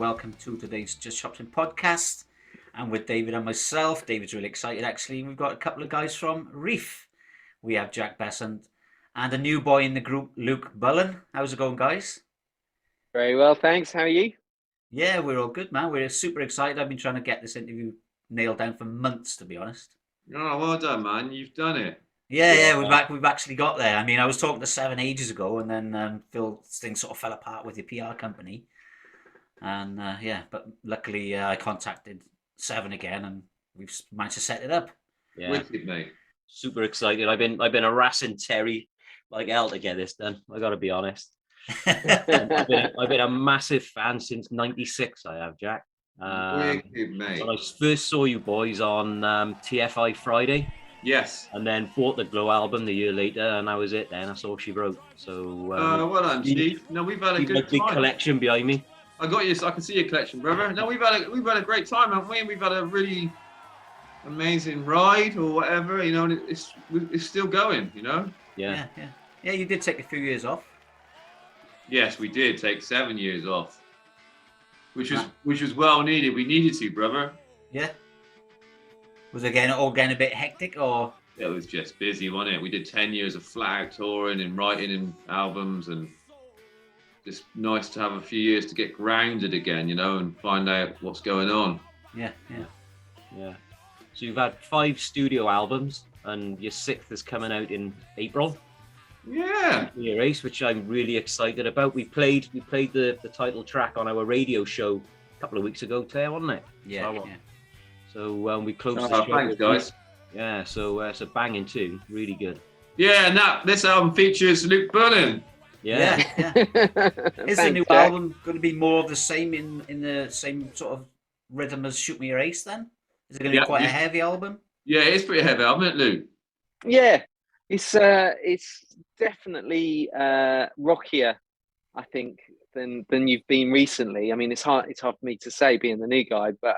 welcome to today's Just Chopsing Podcast. And with David and myself, David's really excited actually. We've got a couple of guys from Reef. We have Jack Bessant and a new boy in the group, Luke Bullen. How's it going, guys? Very well, thanks. How are you? Yeah, we're all good, man. We're super excited. I've been trying to get this interview nailed down for months, to be honest. Oh, well done, man. You've done it. Yeah, we've actually got there. I mean, I was talking to Seven ages ago, and then Phil, things sort of fell apart with your PR company. And but luckily I contacted Seven again, and we've managed to set it up. Yeah, wicked, mate. Super excited. I've been harassing Terry like hell to get this done. I got to be honest. I've been a massive fan since '96. I have, Jack. Wicked, mate. When I first saw you boys on TFI Friday. Yes. And then bought the Glow album the year later, and that was it. Then that's all she wrote. So well done, Steve. No, we've had a good big collection behind me. I got you, so I can see your collection, brother. No, we've had a great time, haven't we? We've had a really amazing ride or whatever, you know, and it's still going, you know. Yeah. You did take a few years off. Yes, we did take 7 years off, which was well needed. We needed to, brother. Yeah. Was it all getting a bit hectic, or? It was just busy, wasn't it? We did 10 years of flat out touring and writing and albums, and just nice to have a few years to get grounded again, you know, and find out what's going on. Yeah. So you've had 5 studio albums, and your 6th is coming out in April. Yeah. Your race, which I'm really excited about. We played the title track on our radio show a couple of weeks ago, Tez, wasn't it? Yeah. So we closed the show. Thanks, guys. Yeah, so it's a banging tune, really good. Yeah, and this album features Luke Bullen. Yeah. Is the new album going to be more of the same in the same sort of rhythm as Shoot Me Your Ace then? Is it going to be quite a heavy album? Yeah, it's pretty heavy album, isn't it, Luke? Yeah, it's definitely rockier, I think, than you've been recently. I mean, it's hard for me to say being the new guy, but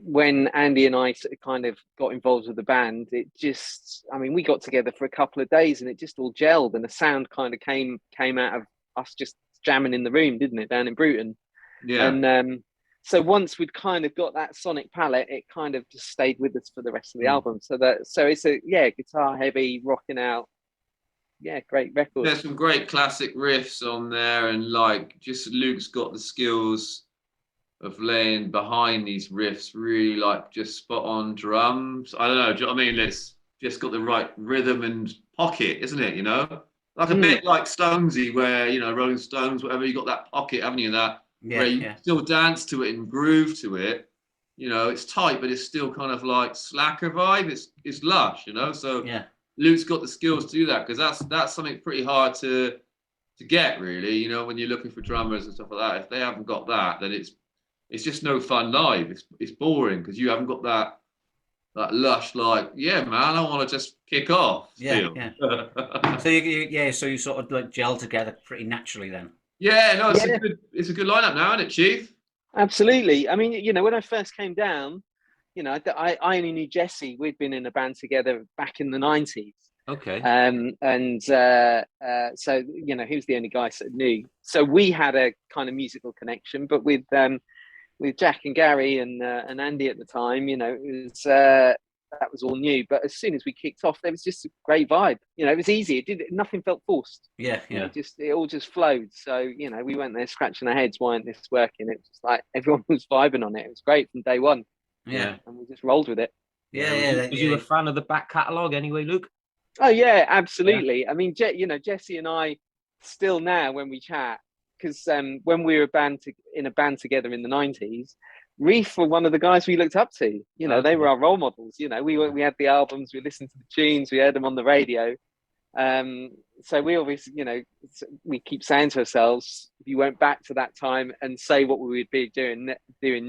when Andy and I kind of got involved with the band, we got together for a couple of days and it just all gelled, and the sound kind of came out of us just jamming in the room, didn't it, down in Bruton? Yeah. And so once we'd kind of got that sonic palette, it kind of just stayed with us for the rest of the album. So it's a guitar heavy, rocking out. Yeah, great record. There's some great classic riffs on there, and like just Luke's got the skills of laying behind these riffs, really like just spot on drums. I don't know, do you know what I mean? It's just got the right rhythm and pocket, isn't it? You know, like a bit like Stonesy, where, you know, Rolling Stones, whatever, you got that pocket, haven't you? Where you still dance to it and groove to it. You know, it's tight, but it's still kind of like slacker vibe. It's lush, you know. So Luke's got the skills to do that, because that's something pretty hard to get, really. You know, when you're looking for drummers and stuff like that, if they haven't got that, then it's just no fun live. It's boring because you haven't got that lush, like, yeah, man, I want to just kick off. Yeah. So you sort of like gel together pretty naturally then. Yeah, no, it's a good lineup now, isn't it, Chief? Absolutely. I mean, you know, when I first came down, you know, I only knew Jesse. We'd been in a band together back in the 90s. Okay. So, you know, he was the only guy that knew. So we had a kind of musical connection, but with Jack and Gary and Andy at the time, you know, it was that was all new. But as soon as we kicked off, there was just a great vibe. You know, it was easy. Nothing felt forced. Yeah. It all just flowed. So, you know, we went there scratching our heads, why isn't this working? It was just like everyone was vibing on it. It was great from day one. Yeah. And we just rolled with it. Was you a fan of the back catalogue anyway, Luke? Oh yeah, absolutely. Yeah. I mean, you know, Jesse and I still now when we chat, because when we were in a band together in the 90s, Reef were one of the guys we looked up to. You know, they were our role models. You know, we had the albums, we listened to the tunes, we heard them on the radio. So we always, you know, we keep saying to ourselves, if you went back to that time and say what we would be doing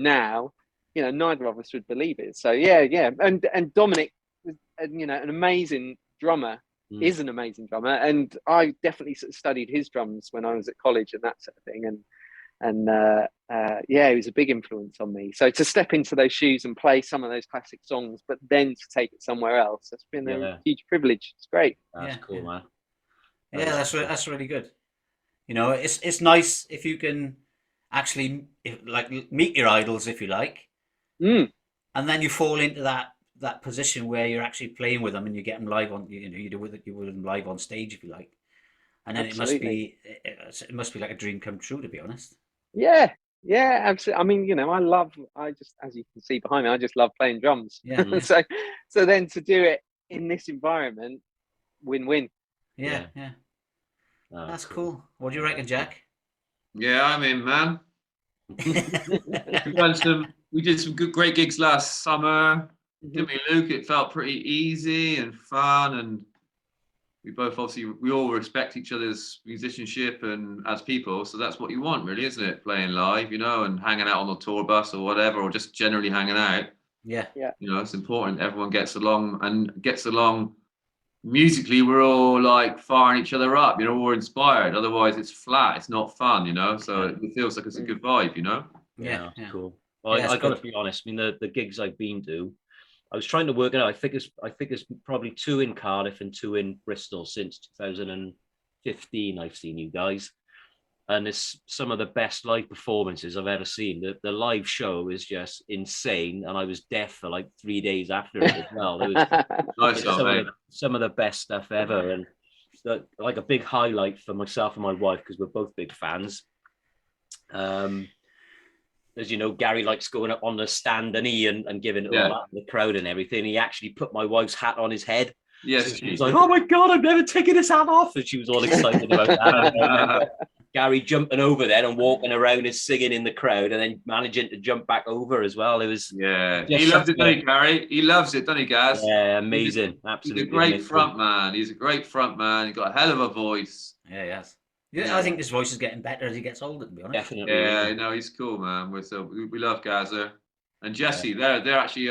now, you know, neither of us would believe it. So yeah. And Dominic was, you know, an amazing drummer. Is an amazing drummer, and I definitely sort of studied his drums when I was at college and that sort of thing, and he was a big influence on me. So to step into those shoes and play some of those classic songs, but then to take it somewhere else, that's been a huge privilege. It's great. That's cool, man. Yeah, that's really good. You know, it's nice if you can actually meet your idols, if you like, Mm, and then you fall into that position where you're actually playing with them and you get them live on, you do with them live on stage, if you like, and then absolutely. it must be like a dream come true, to be honest. Yeah, yeah, absolutely. I mean, I just, as you can see behind me, I just love playing drums. Yeah, So then to do it in this environment, win-win. yeah, yeah. Oh, That's cool. What do you reckon, Jack? Yeah, I'm in, man. We did some great gigs last summer, didn't we, Luke? It felt pretty easy and fun, and we both we all respect each other's musicianship and as people, so that's what you want, really, isn't it? Playing live, and hanging out on the tour bus or whatever, or just generally hanging out. Yeah, Yeah. It's important. Everyone gets along musically. We're all like firing each other up. We're inspired. Otherwise, it's flat. It's not fun. So it feels like it's a good vibe. yeah, that's cool. Well, Yeah, I got to good. be honest. I mean, the gigs I've been to, I was trying to work it out. I think it's probably 2 in Cardiff and 2 in Bristol since 2015. I've seen you guys, and it's some of the best live performances I've ever seen. The live show is just insane, and I was deaf for like 3 days after it as well. It was Nice, mate. some of the best stuff ever, and like a big highlight for myself and my wife, because we're both big fans. As you know, Gary likes going up on the stand and giving it all up to the crowd and everything. He actually put my wife's hat on his head. Yes, so she was like, "Oh my God, I've never taken his hat off," and she was all excited about that. Gary jumping over there and walking around and singing in the crowd, and then managing to jump back over as well. It was he loves it, doesn't he, Gary? He loves it, doesn't he, Gaz? Yeah, amazing, absolutely. He's a great front man. He's a great front man. He's got a hell of a voice. Yeah, yes. Yeah, I think his voice is getting better as he gets older, to be honest. Definitely. Yeah, no, he's cool, man. We love Gaza and Jesse. They're actually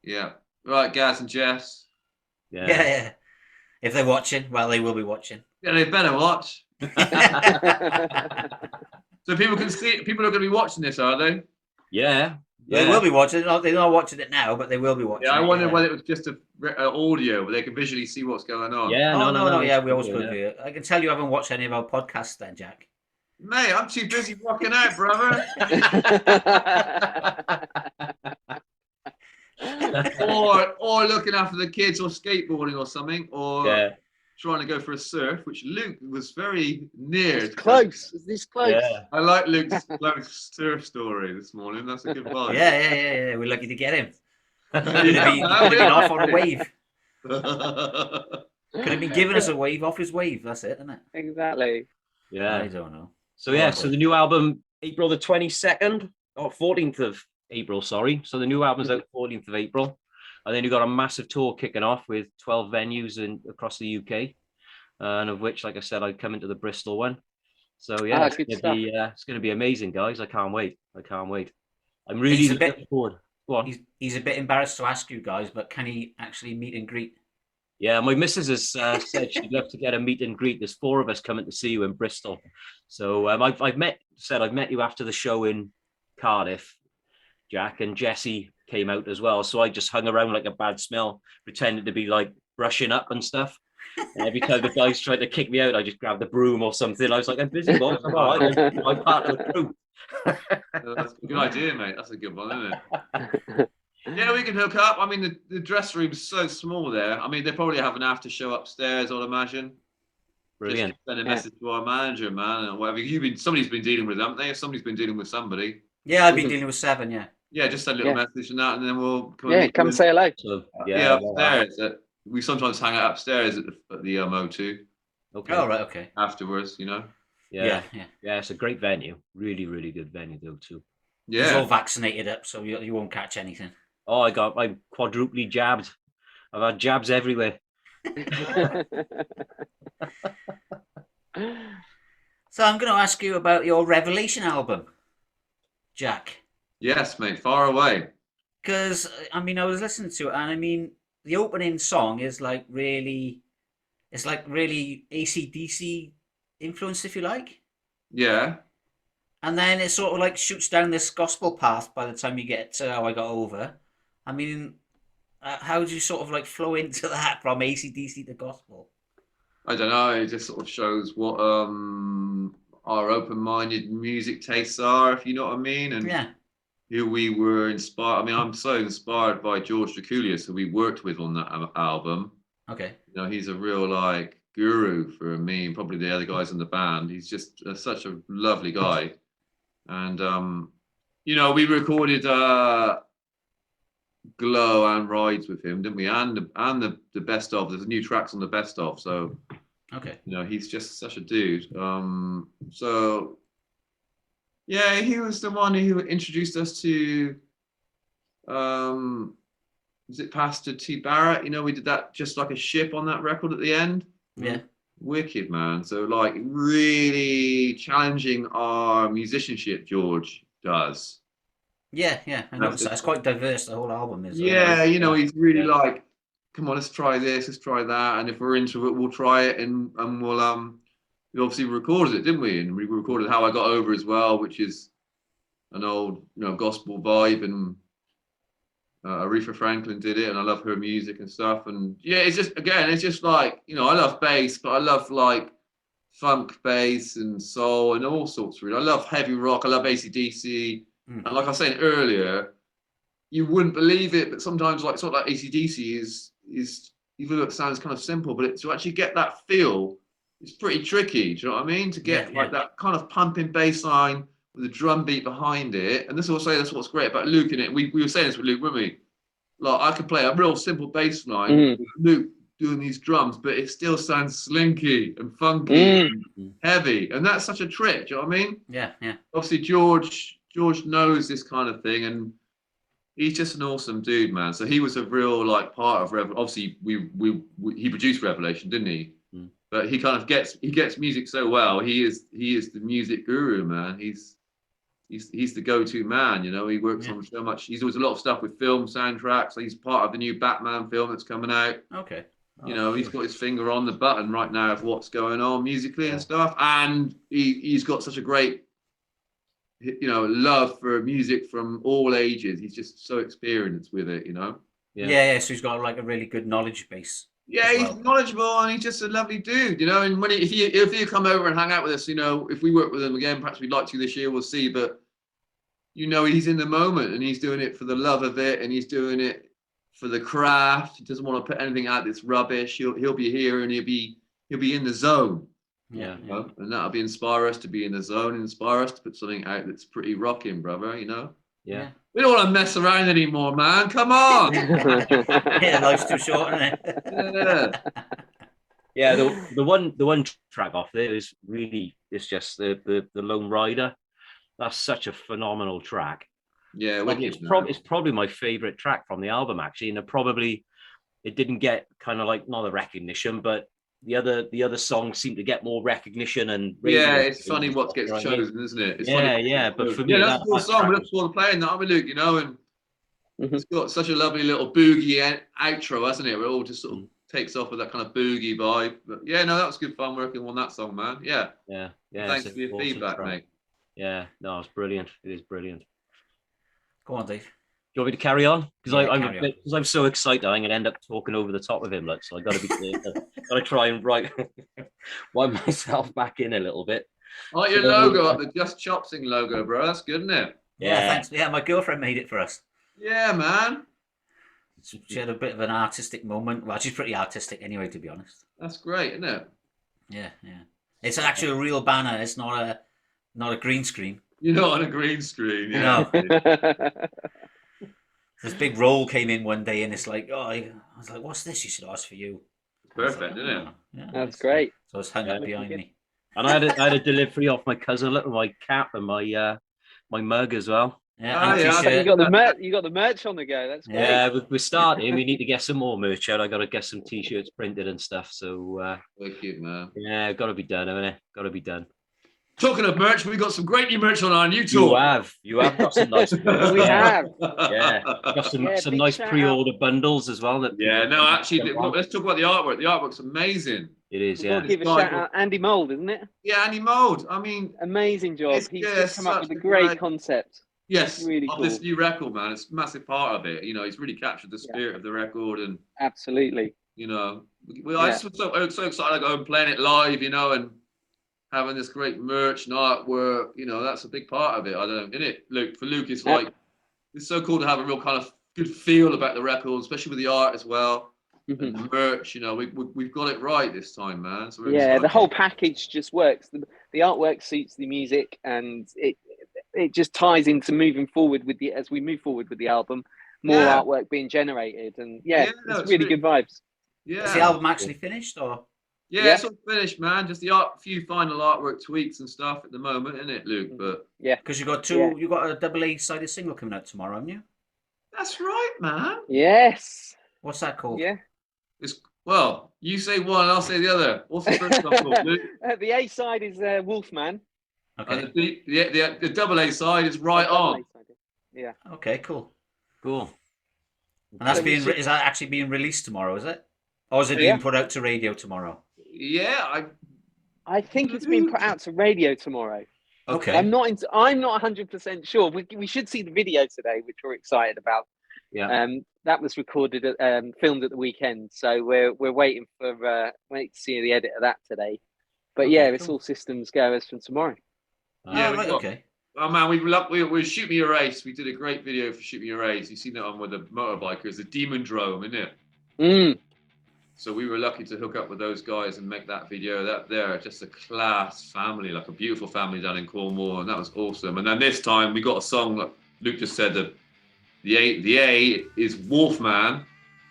yeah. Right, Gaz and Jess. Yeah. If they're watching, well, they will be watching. Yeah, they better watch. So people can see. People are going to be watching this, are they? Yeah. They will be watching. They're not watching it now, but they will be watching. Yeah, I wondered whether it was just a audio, where they can visually see what's going on. Yeah, no. Yeah, we always put it. I can tell you, I haven't watched any of our podcasts, then, Jack. Mate, I'm too busy rocking out, brother. or looking after the kids, or skateboarding, or something, or trying to go for a surf, which Luke was very near. It's close. This close. Yeah. I like Luke's close surf story this morning. That's a good vibe. Yeah. We're lucky to get him. Could have been off on a wave. Could have been giving us a wave off his wave. That's it, isn't it? Exactly. Yeah. I don't know. So so the new album, April the 22nd, or 14th of April, sorry. So the new album's out 14th of April. And then you've got a massive tour kicking off with 12 venues across the UK. And of which, like I said, I'd come into the Bristol one. So it's going to be amazing, guys. I can't wait. I'm really looking forward. Go on. He's a bit embarrassed to ask you guys, but can he actually meet and greet? Yeah, my missus has said she'd love to get a meet and greet. There's 4 of us coming to see you in Bristol. So I've met you after the show in Cardiff, Jack, and Jesse came out as well. So I just hung around like a bad smell, pretending to be like brushing up and stuff. And every time the guys tried to kick me out, I just grabbed the broom or something. I was like, "I'm busy, boss. I'm all right. I'm part of the crew." That's a good idea, mate. That's a good one, isn't it? Yeah, we can hook up. I mean, the dress room's so small there. I mean, they probably have an after show upstairs, I'd imagine. Brilliant. Just send a message to our manager, man, or whatever. Somebody's been dealing with them, haven't they? Somebody's been dealing with somebody. Yeah, I've been dealing with 7, yeah. Yeah, just send a little message and that, and then we'll come say hello. So, upstairs. We sometimes hang out upstairs at the O2. Okay. Oh, right, okay. Afterwards, Yeah, it's a great venue. Really, really good venue, though, too. Yeah. It's all vaccinated up, so you won't catch anything. Oh, I'm quadruply jabbed. I've had jabs everywhere. So I'm going to ask you about your Revelation album, Jack. Yes, mate, far away. Because, I was listening to it, and the opening song is like really AC/DC influenced, if you like. Yeah. And then it sort of like shoots down this gospel path by the time you get to How I Got Over. How do you sort of like flow into that from AC/DC to gospel? I don't know. It just sort of shows what our open-minded music tastes are, if you know what I mean, and Yeah. who we were inspired. I mean, I'm so inspired by George Drakoulias, who we worked with on that album. Okay. You know, he's a real like guru for me, and probably the other guys in the band. He's just such a lovely guy, and you know, we recorded Glow and Rides with him, didn't we? And the best of. There's new tracks on the best of. So Okay. you know, he's just such a dude. So yeah, he was the one who introduced us to was it Pastor T Barrett? You know, we did that Just Like a Ship on that record at the end. Yeah. Wicked, man. So like really challenging our musicianship, George does. Yeah, yeah. I noticed that. It's quite diverse, the whole album is. Yeah, you know, he's really Yeah. like, come on, let's try this, let's try that. And if we're into it, we'll try it, and we'll we obviously recorded it, didn't we? And we recorded How I Got Over as well, which is an old, you know, gospel vibe, and Aretha Franklin did it, and I love her music and stuff. And yeah, it's just, again, it's just like, you know, I love bass, but I love like funk bass and soul and all sorts, really. I love heavy rock, I love AC/DC. And like I was saying earlier, you wouldn't believe it, but sometimes like sort of like AC/DC is even though it sounds kind of simple, but to actually get that feel, it's pretty tricky. Do you know what I mean? To get like that kind of pumping bass line with a drum beat behind it. And this is also, that's what's great about Luke in it. We were saying this with Luke, weren't we? Like I could play a real simple bass line with Luke doing these drums, but it still sounds slinky and funky and heavy. And that's such a trick. Do you know what I mean? Yeah, yeah. Obviously, George knows this kind of thing, and he's just an awesome dude, man. So he was a real like part of obviously he produced Revelation, didn't he? But he kind of gets music so well. He is the music guru, man. He's the go-to man. You know, he works on so much. He's always a lot of stuff with film soundtracks. So he's part of the new Batman film that's coming out. Okay. You know, he's got his finger on the button right now of what's going on musically and stuff. And he's got such a great, you know, love for music from all ages. He's just so experienced with it, you know. Yeah. So he's got like a really good knowledge base. Yeah, he's knowledgeable, and he's just a lovely dude, you know. And when if you come over and hang out with us, you know, if we work with him again, perhaps we'd like to this year, we'll see. But you know, he's in the moment, and he's doing it for the love of it, and he's doing it for the craft. He doesn't want to put anything out that's rubbish. He'll be here, and he'll be in the zone. Yeah. You know? And that'll inspire us to be in the zone, and inspire us to put something out that's pretty rocking, brother. You know. Yeah. We don't want to mess around anymore, man. Come on. Yeah, life's too short, isn't it? Yeah. The one track off there is really, it's just the Lone Rider. That's such a phenomenal track. Yeah, it's probably my favorite track from the album, actually. And it didn't get kind of like, not a recognition, but the other songs seem to get more recognition and it's funny what gets chosen, isn't it? It's funny. But for me, that's a cool song. We look forward to playing that, aren't we, Luke? You know, and it's got such a lovely little boogie outro, hasn't it? Where it all just sort of takes off with that kind of boogie vibe. But yeah, no, that was good fun working on that song, man. Yeah. Thanks for your feedback, mate. Yeah, no, it's brilliant. It is brilliant. Go on, Dave. Do you want me to carry on? Because I'm so excited, I'm going to end up talking over the top of him. So I got to try and wind myself back in a little bit. Oh, your logo up, the Just Chopsing logo, bro. That's good, isn't it? Yeah, thanks. Yeah, my girlfriend made it for us. Yeah, man. She had a bit of an artistic moment. Well, she's pretty artistic anyway, to be honest. That's great, isn't it? Yeah. It's actually a real banner. It's not a green screen. You're not on a green screen. Yeah. No. This big roll came in one day, and it's like, I was like, "What's this?" She said, "Oh, it's for you." Perfect, isn't it? Yeah, that's great. So it's hung up behind me. And I had a delivery off my cousin, my cap and my mug as well. Yeah, you got the merch on the go. That's great. Yeah, we're starting. We need to get some more merch out. I got to get some t-shirts printed and stuff. So wicked, man. Yeah, got to be done, haven't it? Got to be done. Talking of merch, we got some great new merch on our new tour. You have got some nice. We have. Yeah, got some nice pre-order bundles as well. Actually, let's talk about the artwork. The artwork's amazing. It is, yeah. Give a shout out, Andy Mould, isn't it? Yeah, Andy Mould. I mean, amazing job. He's just come up with a great concept. Yes, really cool. This new record, man. It's a massive part of it. You know, he's really captured the spirit of the record, and absolutely. You know, I just was so excited to go and playing it live. You know, and having this great merch and artwork, you know, that's a big part of it. I don't know, innit, Luke? For Luke, it's like, it's so cool to have a real kind of good feel about the record, especially with the art as well. And the merch, you know, we've got it right this time, man. So we're excited. The whole package just works. The artwork suits the music, and it just ties into moving forward as we move forward with the album, more artwork being generated, and it's really good vibes. Yeah. Is the album actually finished, or? Yeah, it's all finished, man. Just the few final artwork tweaks and stuff at the moment, isn't it, Luke? But because you got you got a double A-sided single coming out tomorrow, haven't you? That's right, man. Yes. What's that called? Yeah. Well, you say one, I'll say the other. What's the first one called, Luke? The A side is Wolfman. Okay. And the double A side is Right On. Yeah. Okay, cool. Cool. And that's is that actually being released tomorrow, is it? Or is it being put out to radio tomorrow? Yeah, I think it's being put out to radio tomorrow. Okay. I'm not 100% sure. We should see the video today, which we're excited about. Yeah. That was recorded filmed at the weekend, so we're waiting to see the edit of that today. But it's all systems go as from tomorrow. Okay. Oh man, we Shoot Me a Race. We did a great video for Shoot Me a Race. You've seen that on with the motorbikers, the Demon Drome, isn't it? So we were lucky to hook up with those guys and make that video. They're just a class family, like a beautiful family down in Cornwall, and that was awesome. And then this time we got a song, like Luke just said, that the A is Wolfman.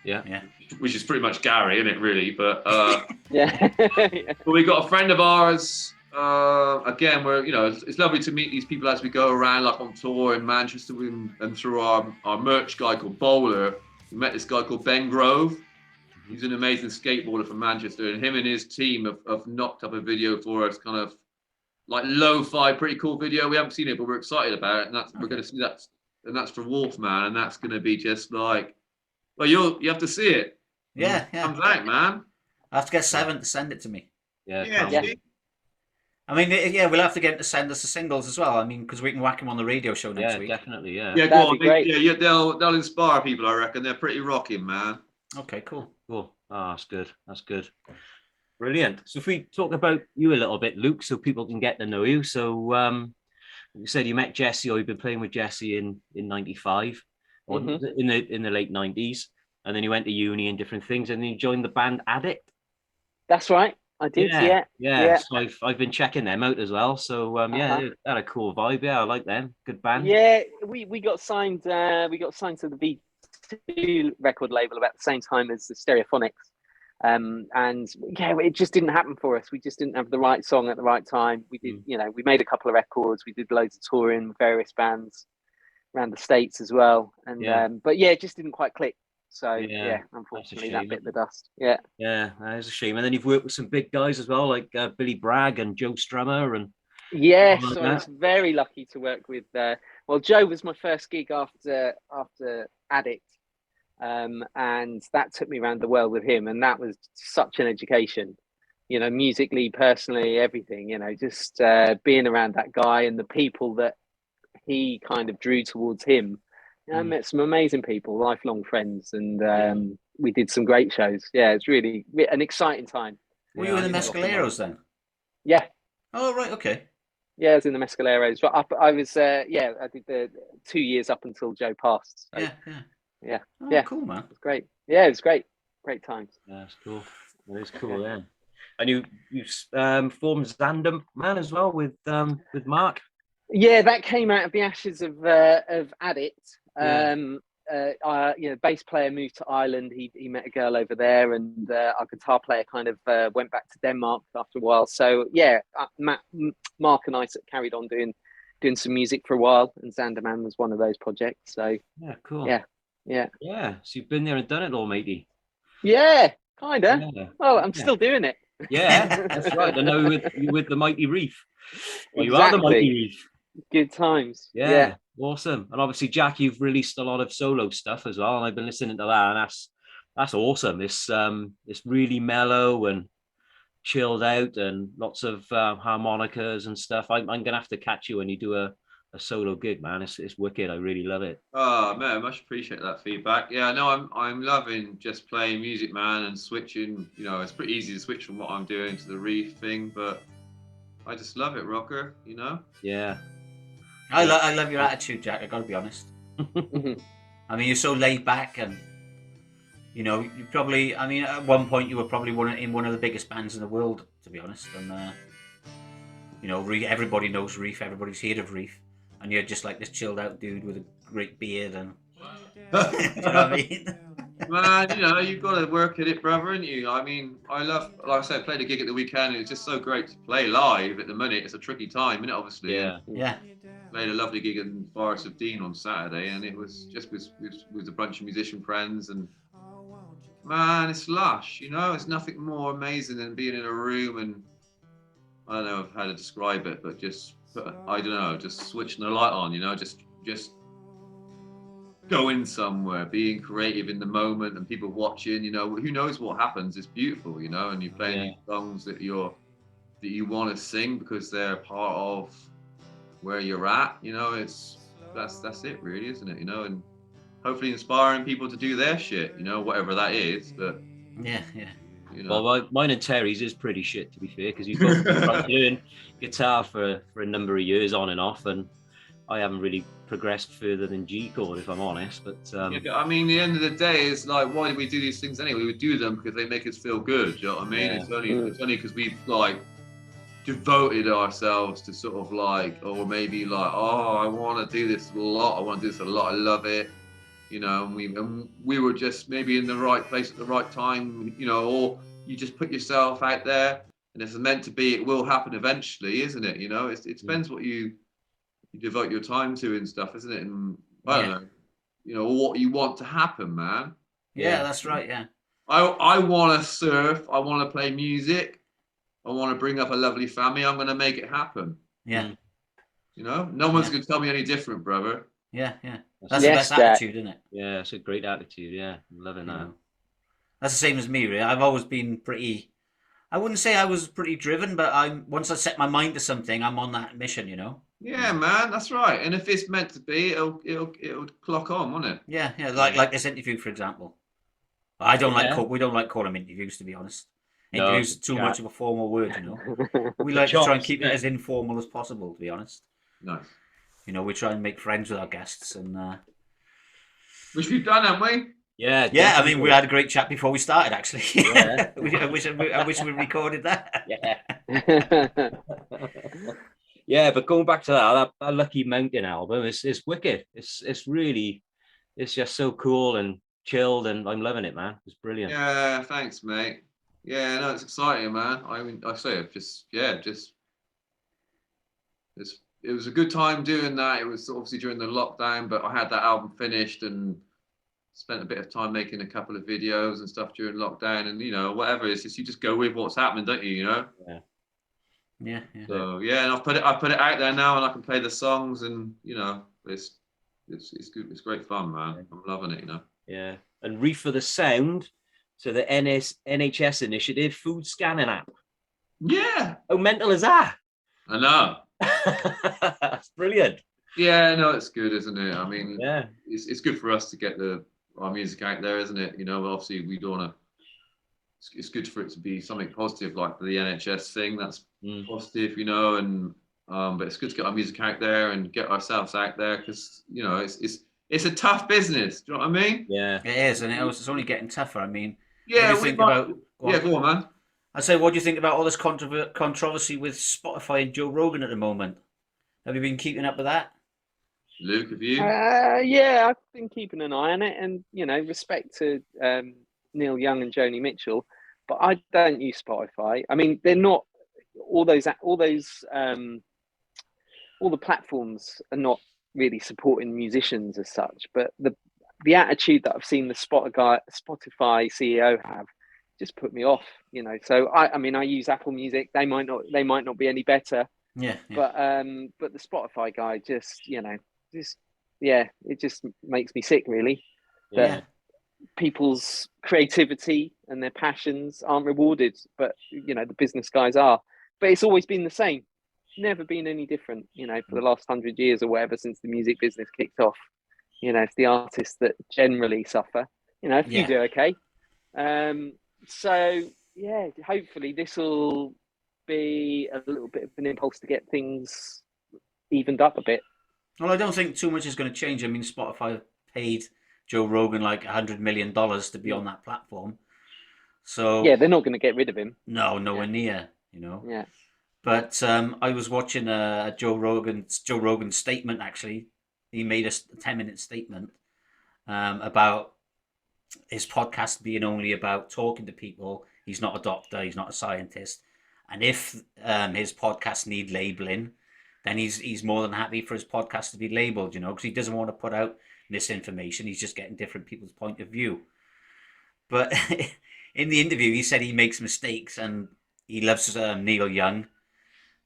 Yeah. Which is pretty much Gary, isn't it, really? But But we got a friend of ours. Again, it's lovely to meet these people as we go around, like on tour in Manchester, and through our merch guy called Bowler. We met this guy called Ben Grove. He's an amazing skateboarder from Manchester, and him and his team have knocked up a video for us, kind of like lo-fi, pretty cool video. We haven't seen it, but we're excited about it, and we're going to see that. And that's for Wolfman, and that's going to be just like, well, you have to see it. Yeah. Comes out, man. I have to get Seven to send it to me. Yeah. I mean, we'll have to get him to send us the singles as well. I mean, because we can whack him on the radio show next week. Yeah, definitely, yeah. Yeah, go on. They'll inspire people, I reckon. They're pretty rocking, man. Okay, cool. Cool. Oh, that's good. Brilliant. So if we talk about you a little bit, Luke, so people can get to know you. So you said you met Jesse, or you've been playing with Jesse in 95, or in the late 90s, and then you went to uni and different things, and then you joined the band Addict. That's right. I did, yeah. So I've been checking them out as well. So they had a cool vibe. Yeah, I like them. Good band. Yeah, we got signed. We got signed to the V2 record label about the same time as the Stereophonics. And it just didn't happen for us. We just didn't have the right song at the right time. We did, we made a couple of records. We did loads of touring with various bands around the States as well. And but it just didn't quite click. So unfortunately, that bit the dust. Yeah, that is a shame. And then you've worked with some big guys as well, like Billy Bragg and Joe Strummer, and yes, so I was very lucky to work with. Joe was my first gig after Addict, and that took me around the world with him, and that was such an education. Musically, personally, everything. Just being around that guy and the people that he kind of drew towards him. I met some amazing people, lifelong friends, and we did some great shows. Yeah, it's really an exciting time. Were you in the Mescaleros then? Yeah. Oh, right, okay. Yeah, I was in the Mescaleros. But I was, I did the 2 years up until Joe passed. So. Yeah. Oh, cool, man. It was great. Yeah, it was great. Great times. Yeah, that's cool. That is cool, yeah. And you formed Xander Man as well with Mark? Yeah, that came out of the ashes of Addict. Bass player moved to Ireland. He met a girl over there, and our guitar player kind of went back to Denmark after a while. So Mark and I carried on doing some music for a while, and Xanderman was one of those projects. So yeah, cool. Yeah. So you've been there and done it all, matey. Yeah, kinda. Yeah. Well, I'm still doing it. Yeah, that's right. I know you're with the Mighty Reef. Well, you are the Mighty Reef. Good times. Yeah, awesome. And obviously, Jack, you've released a lot of solo stuff as well, and I've been listening to that, and that's awesome. It's really mellow and chilled out, and lots of harmonicas and stuff. I'm gonna have to catch you when you do a solo gig, man. It's wicked. I really love it. Oh man, I much appreciate that feedback. Yeah, no, I'm loving just playing music, man, and switching. It's pretty easy to switch from what I'm doing to the Reef thing, but I just love it, Rocker. You know. Yeah. I love your attitude, Jack. I got to be honest. I mean, you're so laid back, and you know, you probably. I mean, at one point you were probably in one of the biggest bands in the world, to be honest. And you know, everybody knows Reef. Everybody's heard of Reef, and you're just like this chilled out dude with a great beard, and you know what I mean. Man, you know, you've got to work at it, brother, ain't you? I mean, I love, like I said, I played a gig at the weekend, and it's just so great to play live at the minute. It's a tricky time, isn't it, obviously? Yeah. Yeah. Played a lovely gig in Forest of Dean on Saturday, and it was just with a bunch of musician friends, and man, it's lush, you know? It's nothing more amazing than being in a room and, I don't know how to describe it, but just, I don't know, just switching the light on, you know, just going somewhere, being creative in the moment, and people watching, you know, who knows what happens. It's beautiful, you know, and you're playing these songs that you want to sing because they're part of where you're at, you know. That's it really, isn't it, you know? And hopefully inspiring people to do their shit, you know, whatever that is. But yeah. You know. Well, mine and Terry's is pretty shit, to be fair, because he's both been doing guitar for a number of years on and off, and I haven't really progressed further than G chord, if I'm honest. But I mean, the end of the day is like, why do we do these things anyway? We do them because they make us feel good. You know what I mean? Yeah. It's only because we've like devoted ourselves to sort of like, or maybe like, oh, I want to do this a lot. I want to do this a lot. I love it. You know, and we were just maybe in the right place at the right time. You know, or you just put yourself out there, and if it's meant to be, it will happen eventually, isn't it? You know, it depends what you devote your time to and stuff, isn't it? And I don't know, you know, what you want to happen, man. Yeah, that's right. Yeah. I want to surf. I want to play music. I want to bring up a lovely family. I'm going to make it happen. Yeah. You know, no one's going to tell me any different, brother. Yeah. That's the best attitude, isn't it? Yeah, it's a great attitude. Yeah, I'm loving that. That's the same as me, really. I've always been pretty. I wouldn't say I was pretty driven, but once I set my mind to something, I'm on that mission, you know. Yeah, man, that's right. And if it's meant to be, it'll clock on, won't it? Yeah. Like this interview, for example. I don't we don't like calling them interviews, to be honest. Interviews are too much of a formal word, you know. We like to try and keep it as informal as possible, to be honest. Nice. You know, we try and make friends with our guests, and which we've done, haven't we? Yeah. Definitely. I mean, we had a great chat before we started, actually. Yeah. I wish we recorded that. Yeah. Yeah, but going back to that Lucky Mountain album, it's wicked. It's really, it's just so cool and chilled, and I'm loving it, man. It's brilliant. Yeah, thanks, mate. Yeah, no, it's exciting, man. I mean, I say it was a good time doing that. It was obviously during the lockdown, but I had that album finished and spent a bit of time making a couple of videos and stuff during lockdown, and you know, whatever. It's just you just go with what's happening, don't you? You know. Yeah. So yeah, and I put it out there now, and I can play the songs, and you know, it's good. It's great fun, man. I'm loving it, you know. Yeah, and Reef for the Sound, so the NHS initiative food scanning app. Yeah. How mental is that? I know. That's brilliant. Yeah, no, it's good, isn't it? I mean, yeah, it's good for us to get our music out there, isn't it? You know, obviously we don't want to. It's good for it to be something positive, like the NHS thing. That's positive, you know. And but it's good to get our music out there and get ourselves out there, because you know it's a tough business. Do you know what I mean? Yeah, it is, and it's only getting tougher. I mean, yeah. Go on, man. I say, what do you think about all this controversy with Spotify and Joe Rogan at the moment? Have you been keeping up with that? Luke, have you? Yeah, I've been keeping an eye on it, and you know, respect to Neil Young and Joni Mitchell, but I don't use Spotify. I mean, they're not all the platforms are not really supporting musicians as such, but the attitude that I've seen the Spotify CEO have just put me off, you know. So I mean, I use Apple Music. They might not be any better. Yeah. But the Spotify guy just, you know, it just makes me sick, really. That people's creativity and their passions aren't rewarded, but you know, the business guys are. But it's always been the same. Never been any different, you know, for the last 100 years or whatever since the music business kicked off. You know, it's the artists that generally suffer. You know, if you do okay. So yeah, hopefully this will be a little bit of an impulse to get things evened up a bit. Well, I don't think too much is going to change. I mean, Spotify paid Joe Rogan like $100 million to be on that platform. So yeah, they're not going to get rid of him. No, nowhere near, you know. Yeah. But I was watching a Joe Rogan statement. Actually, he made a 10-minute statement about his podcast being only about talking to people. He's not a doctor. He's not a scientist. And if his podcasts need labeling, then he's more than happy for his podcast to be labeled, you know, because he doesn't want to put out misinformation. He's just getting different people's point of view. But in the interview, he said he makes mistakes and he loves Neil Young,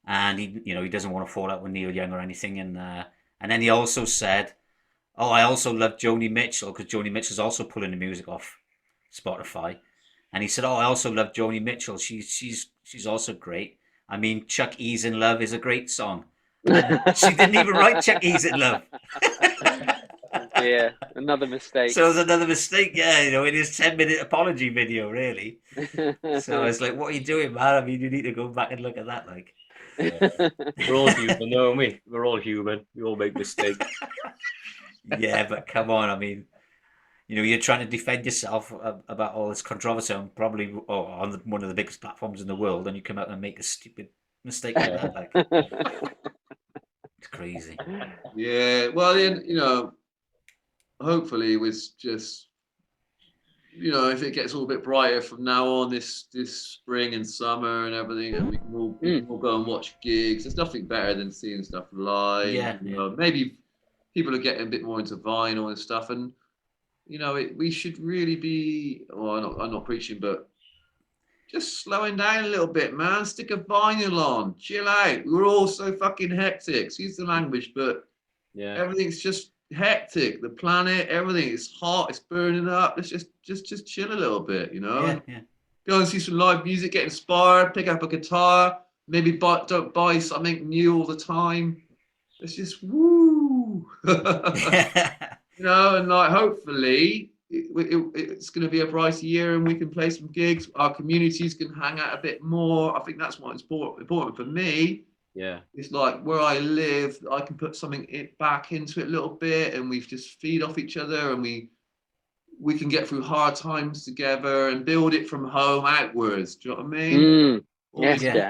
and he doesn't want to fall out with Neil Young or anything. And then he also said, "Oh, I also love Joni Mitchell because Joni Mitchell's also pulling the music off Spotify." And he said, "Oh, I also love Joni Mitchell. She's also great. I mean, Chuck E's in Love is a great song." She didn't even write Chuck E's in Love. Yeah, another mistake. So it was another mistake, yeah, in his 10-minute apology video, really. So I was like, what are you doing, man? I mean, you need to go back and look at that, like. Yeah. We're all human, don't we? We're all human. We all make mistakes. Yeah, but come on, I mean, you're trying to defend yourself about all this controversy on probably on one of the biggest platforms in the world, and you come out and make a stupid mistake like that, like. It's crazy. Yeah, well, hopefully with just, if it gets a little bit brighter from now on this spring and summer and everything, and we can all go and watch gigs. There's nothing better than seeing stuff live. Yeah. Maybe people are getting a bit more into vinyl and stuff, and we should really be. Well, I'm not preaching, but just slowing down a little bit, man. Stick a vinyl on. Chill out. We're all so fucking hectic. Excuse the language, but yeah, everything's just hectic. The planet, everything is hot. It's burning up. Let's just chill a little bit, Yeah. Go and see some live music. Get inspired. Pick up a guitar. Maybe don't buy something new all the time. Let's just woo. And like hopefully. It's going to be a brighter year and we can play some gigs. Our communities can hang out a bit more. I think that's what's important for me. Yeah. It's like where I live, I can put something back into it a little bit and we just feed off each other and we can get through hard times together and build it from home outwards. Do you know what I mean?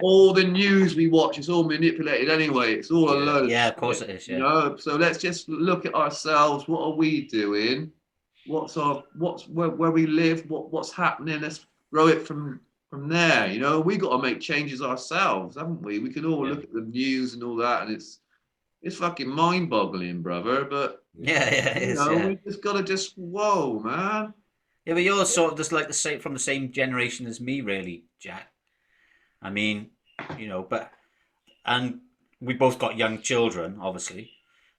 All the news we watch is all manipulated anyway. It's all a load. Yeah, of course it is. Yeah. So let's just look at ourselves. What are we doing? Where we live, what's happening, let's grow it from there. We got to make changes ourselves, haven't we? We can all look at the news and all that, and it's fucking mind-boggling, brother. But it is. We just gotta whoa, man. Yeah, but you're sort of just like from the same generation as me, really, Jack. I mean, and we both got young children, obviously,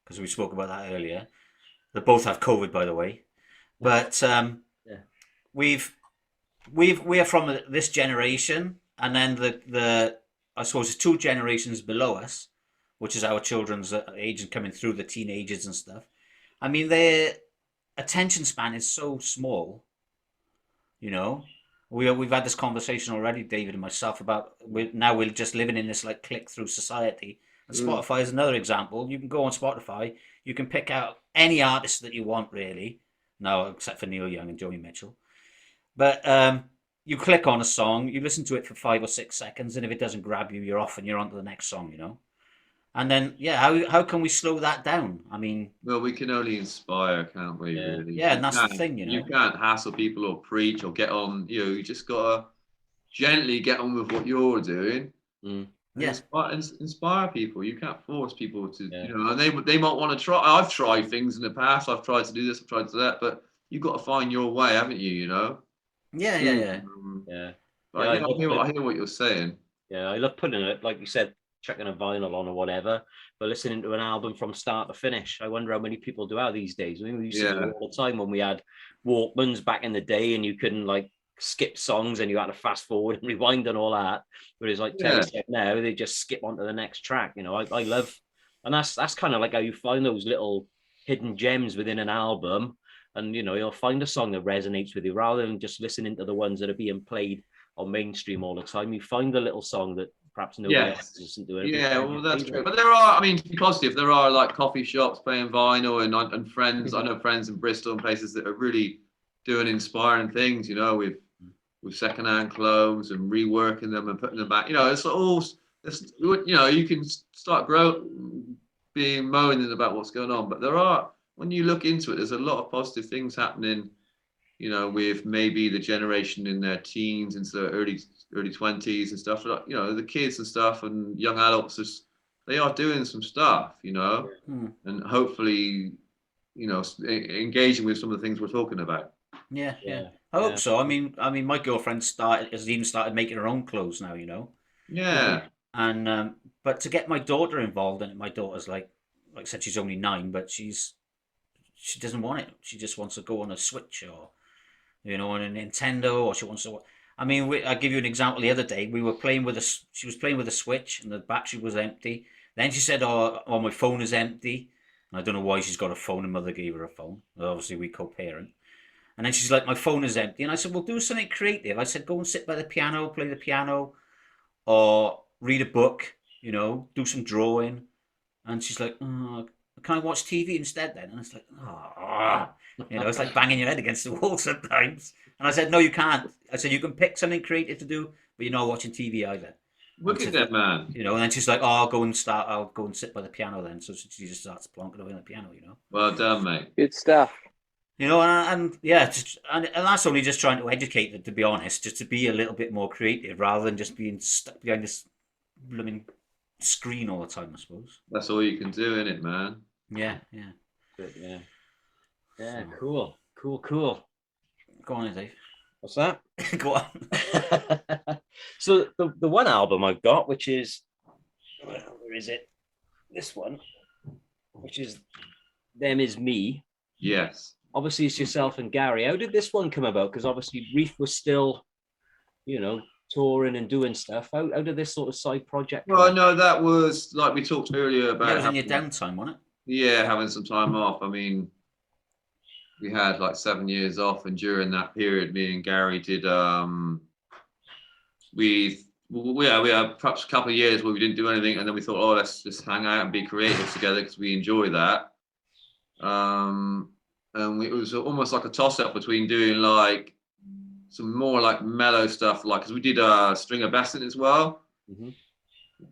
because we spoke about that earlier. They both have COVID, by the way. But we are from this generation, and then the I suppose it's 2 generations below us, which is our children's age and coming through the teenagers and stuff. I mean, their attention span is so small. We've had this conversation already, David and myself, about we're just living in this like click-through society. And Spotify is another example. You can go on Spotify, you can pick out any artist that you want, really. No, except for Neil Young and Joni Mitchell. But you click on a song, you listen to it for 5 or 6 seconds, and if it doesn't grab you, you're off and you're on to the next song, And then, how can we slow that down? I mean... Well, we can only inspire, can't we, really? Yeah, and that's the thing, You can't hassle people or preach or get on, you just got to gently get on with what you're doing. Inspire people. You can't force people to, and they might want to try. I've tried things in the past. I've tried to do this. I've tried to do that. But you've got to find your way, haven't you? Yeah. But I hear what you're saying. Yeah, I love putting it, like you said, checking a vinyl on or whatever, but listening to an album from start to finish. I wonder how many people do that these days. I mean, we used to do it all the time when we had Walkmans back in the day, and you couldn't skip songs and you had to fast forward and rewind and all that. Whereas Terry said now, they just skip onto the next track. I love, and that's kind of like how you find those little hidden gems within an album. And you'll find a song that resonates with you rather than just listening to the ones that are being played on mainstream all the time. You find a little song that perhaps nobody Yes. else isn't doing it. Yeah, well, that's true. But there are, I mean, to be positive, there are like coffee shops playing vinyl and friends. I know friends in Bristol and places that are really doing inspiring things, you know, with secondhand clothes and reworking them and putting them back. You know, it's all, you know, you can start being moaning about what's going on. But there are, when you look into it, there's a lot of positive things happening, you know, with maybe the generation in their teens into their early 20s and stuff. Like, you know, the kids and stuff and young adults, they are doing some stuff, you know, and hopefully, you know, engaging with some of the things we're talking about. Yeah. I hope so. I mean, my girlfriend has even started making her own clothes now, you know. Yeah. And but to get my daughter involved in it, my daughter's like I said, she's only 9, but she doesn't want it. She just wants to go on a Switch or, you know, on a Nintendo, or she wants to. I mean, I'll give you an example. The other day, she was playing with a Switch, and the battery was empty. Then she said, "Oh, my phone is empty." And I don't know why she's got a phone. Her mother gave her a phone. Obviously, we co-parent. And then she's like, "My phone is empty." And I said, "Well, do something creative." I said, "Go and sit by the piano, play the piano, or read a book. You know, do some drawing." And she's like, "Oh, can I watch TV instead then?" And it's like, "Oh." You know, it's like banging your head against the wall sometimes. And I said, "No, you can't." I said, "You can pick something creative to do, but you're not watching TV either." Look at that, man. You know, and then she's like, "Oh, I'll go and sit by the piano then." So she just starts plonking away on the piano, you know. Well done, mate. Good stuff. You know, and yeah, and that's only just trying to educate them, to be honest, just to be a little bit more creative rather than just being stuck behind this blooming screen all the time, I suppose. That's all you can do, innit, man? Yeah. Good, yeah, cool. Go on, Dave. What's that? Go on. So the one album I've got, which is, where is it? This one, which is Them Is Me. Yes. Obviously, it's yourself and Gary. How did this one come about? Because obviously Reef was still, you know, touring and doing stuff. How did this sort of side project come Well, out? no, that was like we talked earlier about. That was in your downtime, wasn't it? Yeah, having some time off. I mean, we had like 7 years off, and during that period, me and Gary did. We had perhaps a couple of years where we didn't do anything, and then we thought, oh, let's just hang out and be creative together because we enjoy that. And it was almost like a toss-up between doing like some more like mellow stuff, like because we did a string of Bessant as well. Mm-hmm.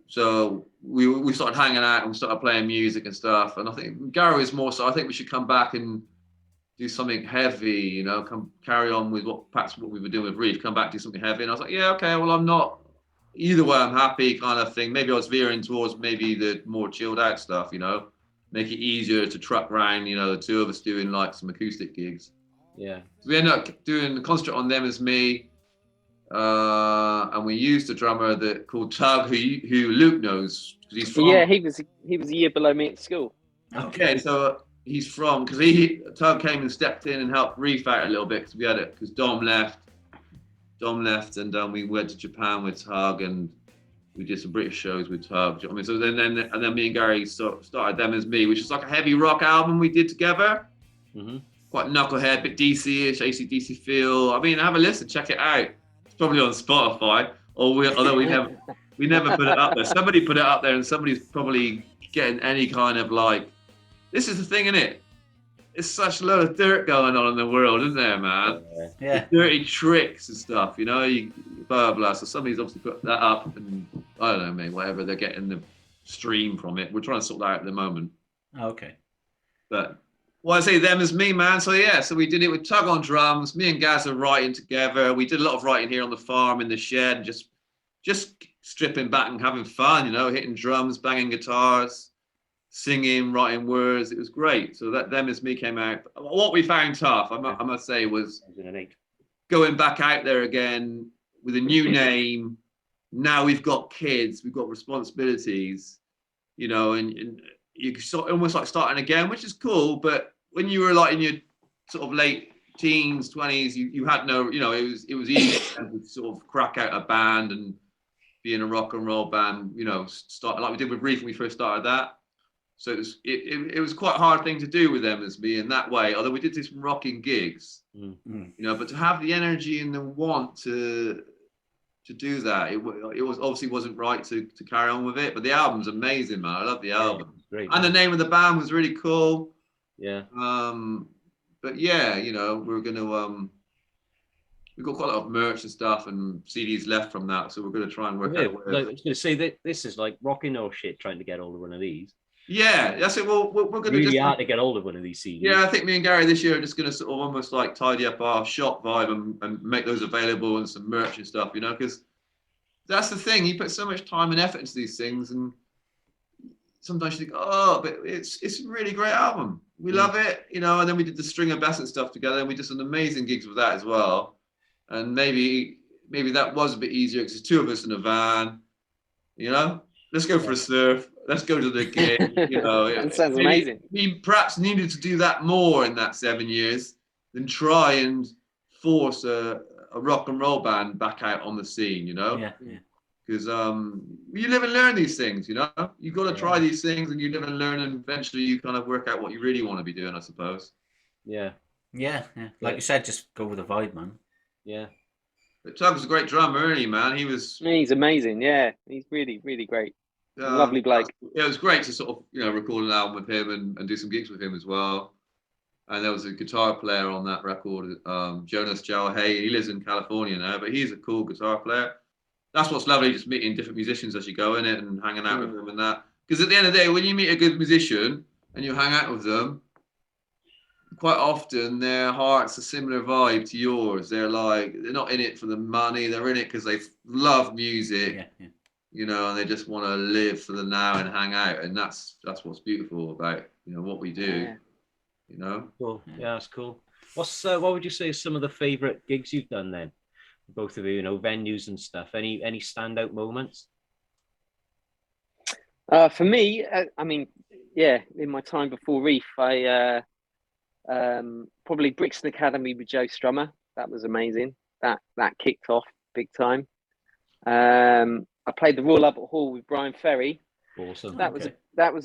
So we started hanging out and we started playing music and stuff. And I think Gary was more so. I think we should come back and do something heavy, you know, carry on with what we were doing with Reef. Come back, do something heavy. And I was like, yeah, okay. Well, I'm not either way. I'm happy, kind of thing. Maybe I was veering towards maybe the more chilled out stuff, you know. Make it easier to truck around, you know, the two of us doing like some acoustic gigs. Yeah. So we ended up doing the concert on Them Is Me, and we used a drummer called Tug, who Luke knows because he's from. Yeah, he was a year below me at school. Okay, so he's from because Tug came and stepped in and helped Reef out a little bit because we had it because Dom left, and we went to Japan with Tug and. We did some British shows with Tug. I mean, so then me and Gary started Them As Me, which is like a heavy rock album we did together. Mm-hmm. Quite knucklehead, bit DC-ish, AC/DC feel. I mean, have a listen, check it out. It's probably on Spotify, although we never put it up there. Somebody put it up there, and somebody's probably getting any kind of like. This is the thing, isn't it? It's such a lot of dirt going on in the world, isn't there, man? Yeah. Dirty tricks and stuff, you know. Blah blah. So somebody's obviously put that up, and I don't know, mate. Whatever they're getting the stream from it. We're trying to sort that out at the moment. Okay. But I say Them As Me, man. So yeah, so we did it with Tug on drums. Me and Gaz are writing together. We did a lot of writing here on the farm in the shed, and just stripping back and having fun, you know, hitting drums, banging guitars, singing, writing words. It was great. So that Them As Me came out. What we found tough, I must say, was going back out there again with a new name. Now we've got kids, we've got responsibilities, you know, and you almost like starting again, which is cool. But when you were like in your sort of late teens, 20s, you had no, you know, it was easy to sort of crack out a band and be in a rock and roll band, you know, start like we did with Reef when we first started that. So it was quite a hard thing to do with Them As Me in that way, although we did do some rocking gigs, you know, but to have the energy and the want to to do that. It was obviously wasn't right to carry on with it, but the album's amazing, man. I love the album. Great. And the name of the band was really cool. Yeah. But yeah, you know, we're gonna we've got quite a lot of merch and stuff and CDs left from that, so we're gonna try and work out. I was going to say that this is like rocking or shit trying to get hold of one of these. Yeah, that's it. Well, we're gonna Really just hard to get hold of one of these CDs. Yeah, I think me and Gary this year are just gonna sort of almost like tidy up our shop vibe and make those available and some merch and stuff, you know, because that's the thing. You put so much time and effort into these things, and sometimes you think, oh, but it's a really great album. We love it, you know. And then we did the string of Bessant stuff together, and we did some amazing gigs with that as well. And maybe that was a bit easier because there's two of us in a van, you know. Let's go for a surf. Let's go to the gig. You know, That sounds amazing. We perhaps needed to do that more in that 7 years than try and force a rock and roll band back out on the scene. You know, because you live and learn these things. You know, you've got to try these things, and you live and learn, and eventually you kind of work out what you really want to be doing, I suppose. Yeah. Like you said, just go with the vibe, man. Yeah. But Tug was a great drummer, isn't he, man? He's amazing. Yeah, he's really, really great. Lovely bloke. Yeah, it was great to sort of, you know, record an album with him and do some gigs with him as well. And there was a guitar player on that record, Jonas Jalhay. He lives in California now, but he's a cool guitar player. That's what's lovely, just meeting different musicians as you go in it and hanging out with them and that. Because at the end of the day, when you meet a good musician and you hang out with them, quite often their heart's a similar vibe to yours. They're not in it for the money. They're in it because they love music. You know, and they just want to live for the now and hang out, and that's what's beautiful about, you know, what we do. You know. Cool. Yeah, that's cool. What would you say is some of the favorite gigs you've done then? Both of you, you know, venues and stuff. Any standout moments? For me, I mean, yeah, in my time before Reef, I probably Brixton Academy with Joe Strummer. That was amazing. That kicked off big time. I played the Royal Albert Hall with Bryan Ferry. Awesome. That was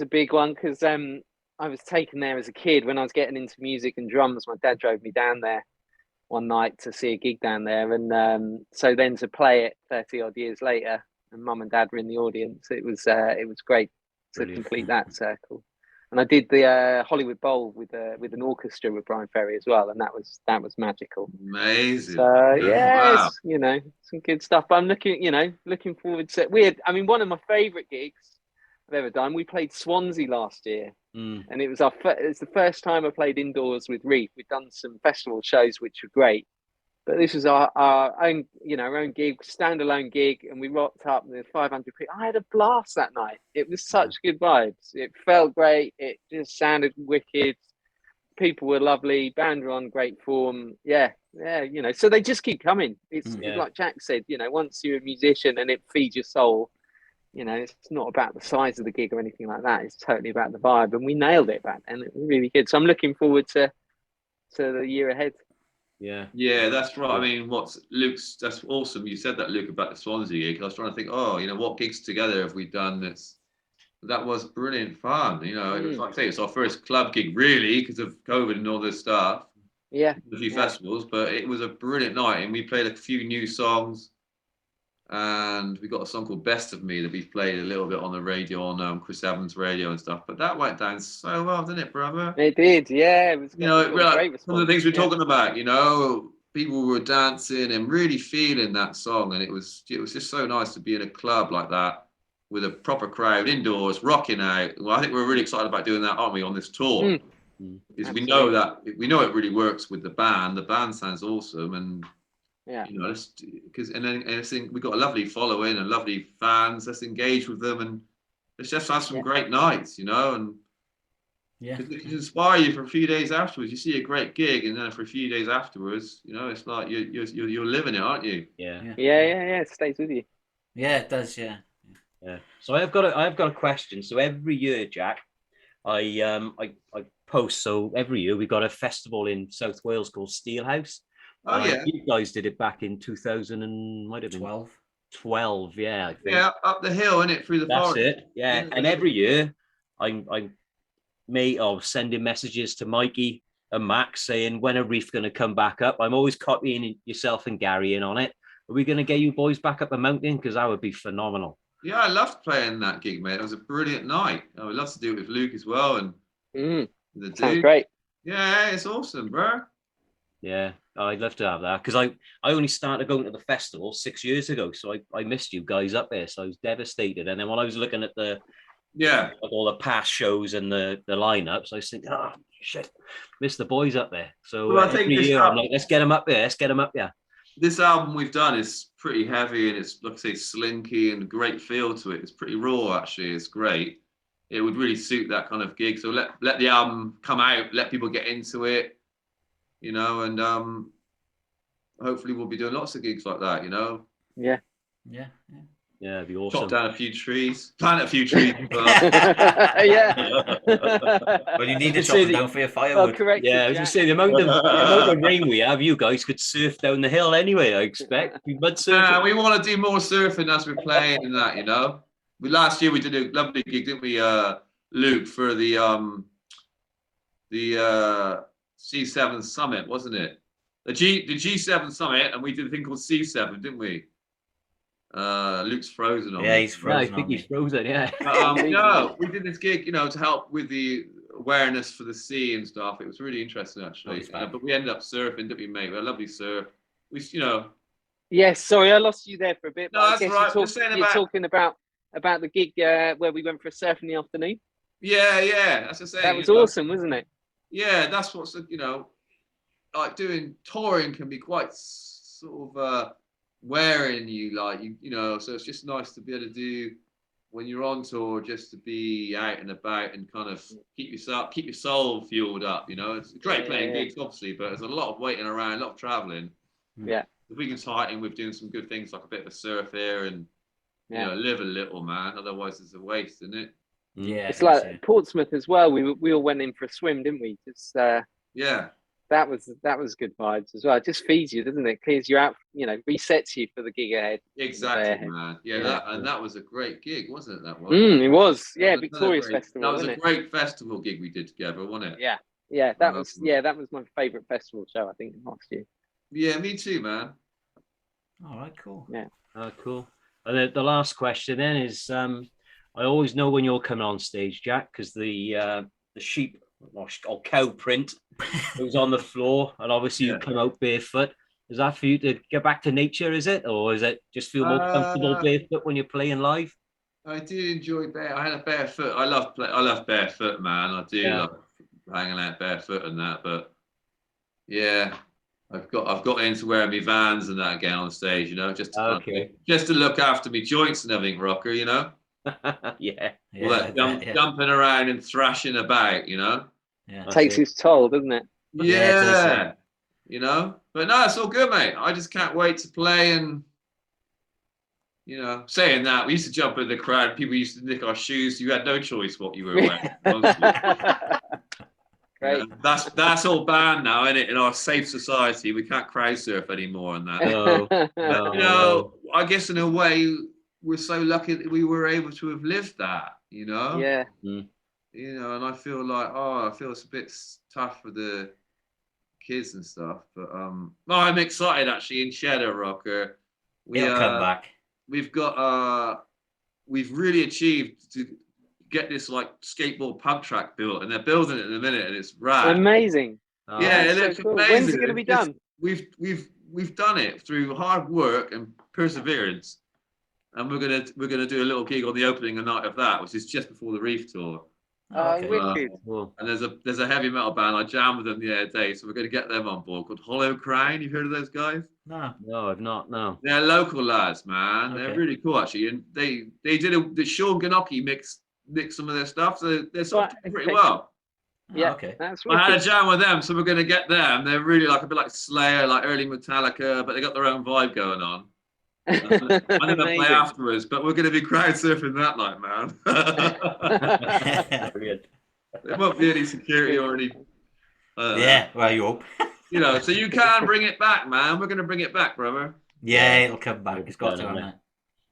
a big one because I was taken there as a kid when I was getting into music and drums. My dad drove me down there one night to see a gig down there, and so then to play it 30 odd years later, and Mum and Dad were in the audience. It was great to complete that circle. And I did the Hollywood Bowl with an orchestra with Bryan Ferry as well, and that was magical. Amazing. So yeah, you know, some good stuff. But I'm looking forward to weird. I mean, one of my favourite gigs I've ever done. We played Swansea last year, and it was it's the first time I played indoors with Reef. We've done some festival shows which were great, but this was our own, our own gig, standalone gig, and we rocked up and there were 500 people. I had a blast that night. It was such good vibes. It felt great. It just sounded wicked. People were lovely. Band were on great form. Yeah, so they just keep coming. It's like Jack said, once you're a musician and it feeds your soul, it's not about the size of the gig or anything like that. It's totally about the vibe, and we nailed it back then. It was really good. So I'm looking forward to the year ahead. Yeah, that's right. I mean, that's awesome. You said that, Luke, about the Swansea gig. I was trying to think, what gigs together have we done that was brilliant fun. It was like I say, it's our first club gig really because of COVID and all this stuff. Yeah. A few festivals, but it was a brilliant night, and we played a few new songs. And we got a song called Best of Me that we played a little bit on the radio, on Chris Evans' radio and stuff. But that went down so well, didn't it, brother? It did, yeah. It was great response. Some of the things we're talking about, people were dancing and really feeling that song. And it was just so nice to be in a club like that with a proper crowd indoors, rocking out. Well, I think we're really excited about doing that, aren't we, on this tour? Because we know it really works with the band. The band sounds awesome, and we've got a lovely following and lovely fans. Let's engage with them, and let's just have some great nights, and it can inspire you for a few days afterwards. You see a great gig, and then for a few days afterwards, it's like you're living it, aren't you? Yeah. It stays with you. Yeah, it does. Yeah. So I've got a question. So every year, Jack, I post. So every year we've got a festival in South Wales called Steelhouse. Oh yeah, you guys did it back in 2012. 12, yeah, I think. Yeah, up the hill, innit, through the forest. That's it. Yeah, and every year I'm sending messages to Mikey and Max saying when are Reef going to come back up. I'm always copying yourself and Gary in on it. Are we going to get you boys back up the mountain? Because that would be phenomenal. Yeah, I loved playing that gig, mate. It was a brilliant night. I would love to do it with Luke as well and the Sounds dude. great. Yeah, it's awesome, bro. Yeah, I'd love to have that because I only started going to the festival 6 years ago, so I missed you guys up there, so I was devastated. And then when I was looking at like all the past shows and the lineups, I was thinking, oh shit, missed the boys up there. So Well, I think every year I'm like, let's get them up there, let's get them up there. This album we've done is pretty heavy and it's, like I say, slinky and great feel to it. It's pretty raw, actually. It's great. It would really suit that kind of gig. So let the album come out, let people get into it. You know, and hopefully we'll be doing lots of gigs like that, you know? Yeah, it'd be awesome. Chop down a few trees, plant a few trees. yeah. Well, you need to chop them down for your firewood. Correct. Yeah, I was going to say, the amount of rain we have, you guys could surf down the hill anyway, I expect. Mud surfing. We want to do more surfing as we're playing and that, you know? Last year we did a lovely gig, didn't we, Luke, for the C7 Summit, wasn't it? The G7 Summit, and we did a thing called C7, didn't we? Luke's frozen on. Yeah, he's frozen. Yeah, I think he's frozen. Yeah. No, we did this gig, you know, to help with the awareness for the sea and stuff. It was really interesting, actually. But we ended up surfing, didn't we, mate? We had a lovely surf. We, you know. Yes, sorry, I lost you there for a bit. No, that's right. You're talking about the gig where we went for a surf in the afternoon. Yeah. That's the same. That was awesome, wasn't it? Yeah, that's what's, you know, like doing touring can be quite sort of wearing you, like, you know, so it's just nice to be able to do when you're on tour, just to be out and about and kind of keep your soul fueled up, you know. It's great playing gigs, obviously, but there's a lot of waiting around, a lot of traveling. Yeah. If we can tie in with doing some good things like a bit of a surf here and you know, live a little, man, otherwise it's a waste, isn't it? Yeah, it's like Portsmouth as well. We all went in for a swim, didn't we? Just yeah, that was good vibes as well. It just feeds you, doesn't it? Clears you out, you know, resets you for the gig ahead. Exactly, man. Yeah, that was a great gig, wasn't it? That was. It was. Yeah, Victoria's Festival. That was a great festival gig we did together, wasn't it? Yeah. That was my favourite festival show, I think, last year. Yeah, me too, man. All right, cool. Yeah. Cool. And the last question then is, I always know when you're coming on stage, Jack, because the sheep or cow print was on the floor, and obviously you come out barefoot. Is that for you to get back to nature, is it? Or is it just feel more comfortable barefoot when you're playing live? I did enjoy I had a barefoot. I love barefoot, man. I do love hanging out barefoot and that, but yeah. I've got into wearing my Vans and that again on stage, you know, just to look after me joints and everything, rocker, you know. All that jumping around and thrashing about, you know. Yeah, takes its toll, doesn't it? Yeah, you know. But no, it's all good, mate. I just can't wait to play. And you know, saying that, we used to jump in the crowd. People used to nick our shoes. You had no choice what you were wearing. Great. That's all banned now, isn't it? In our safe society, we can't crowd surf anymore and that. No. You know, I guess in a way, we're so lucky that we were able to have lived that. You know. Yeah. You know, and I feel it's a bit tough for the kids and stuff. But I'm excited actually in Cheddar Rocker. He'll come back. We've really achieved to get this like skateboard pub track built, and they're building it in a minute, and it's rad. Amazing. Yeah, it looks amazing. When's it going to be done? We've done it through hard work and perseverance, and we're gonna do a little gig on the opening night of that, which is just before the Reef tour. Wicked. And there's a heavy metal band. I jammed with them the other day, so we're gonna get them on board called Hollow Crown. You've heard of those guys? No, I've not. No, they're local lads, man. Okay. They're really cool actually, and they did the Sean Ganocki mix some of their stuff, so they're sort of pretty well. Yeah, okay. That's I had a jam with them, so we're gonna get them. They're really like a bit like Slayer, like early Metallica, but they got their own vibe going on. I'm gonna play afterwards, but we're gonna be crowd surfing that night, man. Brilliant. There won't be any security or any. Well, you hope. You know, so you can bring it back, man. We're gonna bring it back, brother. Yeah, it'll come back. It's got to.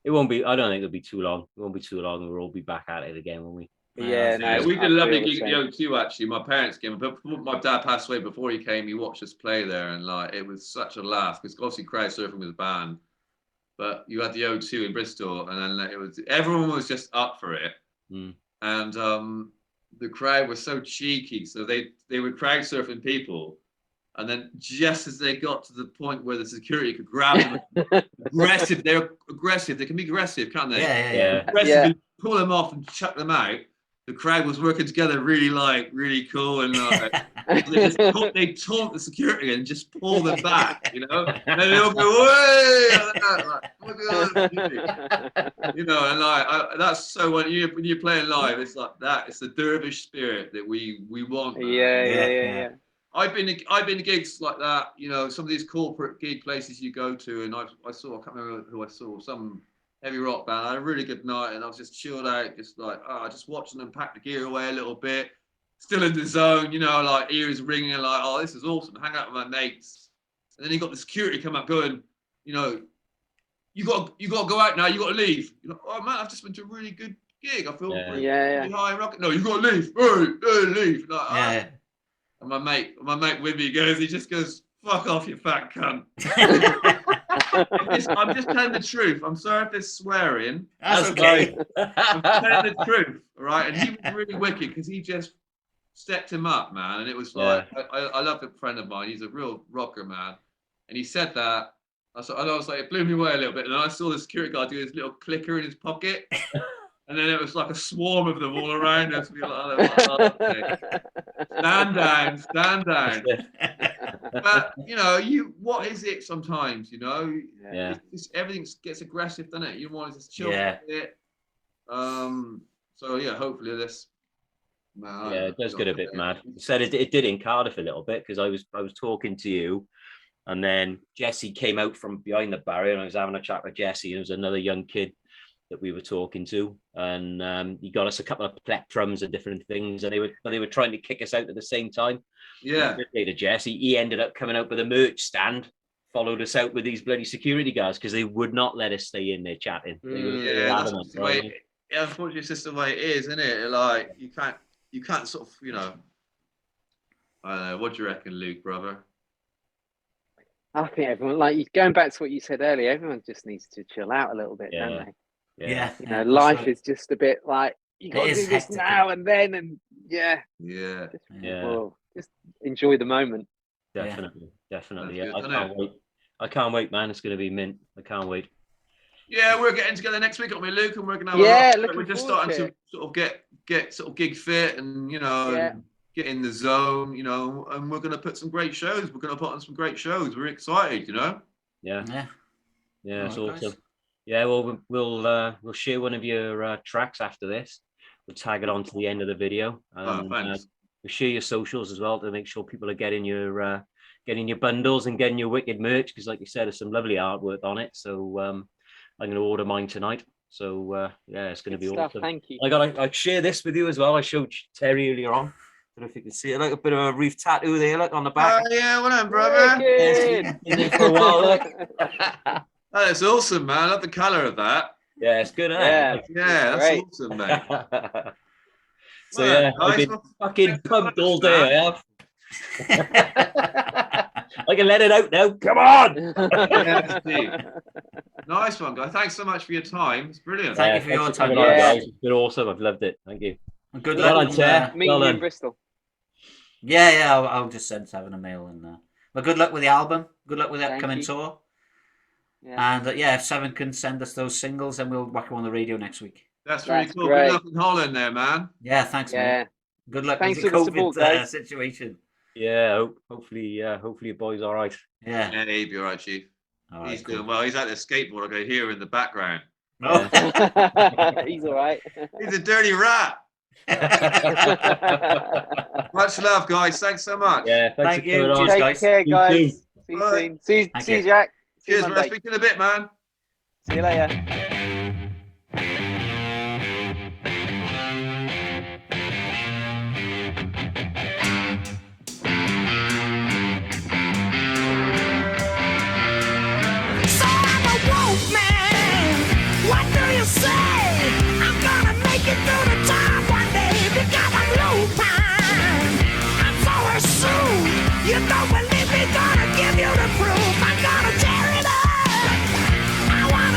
It won't be. I don't think it'll be too long. It won't be too long. We'll all be back at it again, won't we? Yeah, we did a lovely gig at the O2 actually. My parents came, but my dad passed away before he came. He watched us play there, and like it was such a laugh because obviously crowd surfing with a band. but you had the O2 in Bristol, and then everyone was just up for it, and the crowd was so cheeky, so they were crowd surfing people. And then just as they got to the point where the security could grab them, aggressive, they're aggressive. They can be aggressive, can't they? Yeah. Aggressively pull them off and chuck them out. The crowd was working together really cool. And they taunt the security and just pull them back, you know? And they all go, way! You know, and that's so when you're playing live, it's like that. It's the dervish spirit that we want. Man. Yeah. I've been to gigs like that, you know, some of these corporate gig places you go to, and I can't remember who I saw, some heavy rock band. I had a really good night, and I was just chilled out, just like, just watching them pack the gear away a little bit, still in the zone, you know, like ears ringing, like, oh, this is awesome, hang out with my mates. And then you got the security come up going, you know, you got to go out now, you got to leave. You're like, oh man, I've just been to a really good gig. I feel really high and rocket. No, you got to leave. Hey, leave. Like, And my mate with me he just goes, fuck off, you fat cunt. I'm just telling the truth. I'm sorry if there's swearing. That's okay. I'm telling the truth, all right? And he was really wicked because he just stepped him up, man. And it was like, I love a friend of mine. He's a real rocker, man. And he said that. I was like, it blew me away a little bit. And then I saw the security guard do his little clicker in his pocket. And then it was like a swarm of them all around us. We were like, oh, okay. Stand down. But you know, what is it sometimes? You know, everything gets aggressive, doesn't it? You want to just chill a bit. So yeah, hopefully this. Man, it does get a bit mad. You said it did in Cardiff a little bit because I was talking to you, and then Jesse came out from behind the barrier, and I was having a chat with Jesse. And there was another young kid that we were talking to, and he got us a couple of plectrums and different things, and they were trying to kick us out at the same time. Yeah. To Jesse, he ended up coming out with a merch stand, followed us out with these bloody security guards because they would not let us stay in there chatting. Unfortunately, it's just the way it is, isn't it? Like you can't sort of, you know. I don't know. What do you reckon, Luke, brother? I think everyone, like going back to what you said earlier, everyone just needs to chill out a little bit, don't they? Yeah. You know, life is just a bit like you got to do this now and then, and just enjoy the moment. Definitely. Good, I can't wait, man. It's going to be mint. I can't wait. Yeah, we're getting together next week, aren't we, Luke? And we're going to have we're just starting to sort of get sort of gig fit, and you know, and get in the zone, you know, and we're going to put some great shows. We're going to put on some great shows. We're excited, you know. Yeah, it's awesome. Guys. Yeah, well, we'll share one of your tracks after this. We'll tag it on to the end of the video. And, we'll share your socials as well to make sure people are getting your bundles and getting your wicked merch, because like you said, there's some lovely artwork on it. So I'm going to order mine tonight. So it's going to be awesome. Thank you. I share this with you as well. I showed Terry earlier on. I don't know if you can see it. Like a bit of a Reef tattoo there, look on the back. Oh yeah, well done, brother. For a while, look. That's awesome, man. I love the colour of that. Yeah, it's good, isn't it? Yeah, that's awesome, mate. So yeah, I've been fucking pumped all day. I have. I can let it out now. Come on. Nice one, guys. Thanks so much for your time. It's brilliant. Thank you for your time, guys. It's been awesome. I've loved it. Thank you. Good luck. Meet you in Bristol. Yeah. I'll just send Seven a mail and. But good luck with the album. Good luck with the upcoming tour. Yeah. And if Seven can send us those singles, then we'll whack them on the radio next week. That's really cool. Great. Good luck in Holland there, man. Yeah, thanks, man. Good luck with the COVID support, situation. Yeah, hopefully your boy's all right. Yeah, he'll be all right, Chief. He's doing well. He's at the skateboard. I can hear in the background. Oh. He's all right. He's a dirty rat. Much love, guys. Thanks so much. Yeah, thank you. Cheers, guys. Take care, guys. See you soon. See you, Jack. Cheers, man. Speak in a bit, man. See you later. So I'm a wolf man. What do you say? I'm gonna make it through the time one day because I'm lupine. I'm so assumed. You don't believe me? Gonna give you the proof. I'm gonna tear it up. I wanna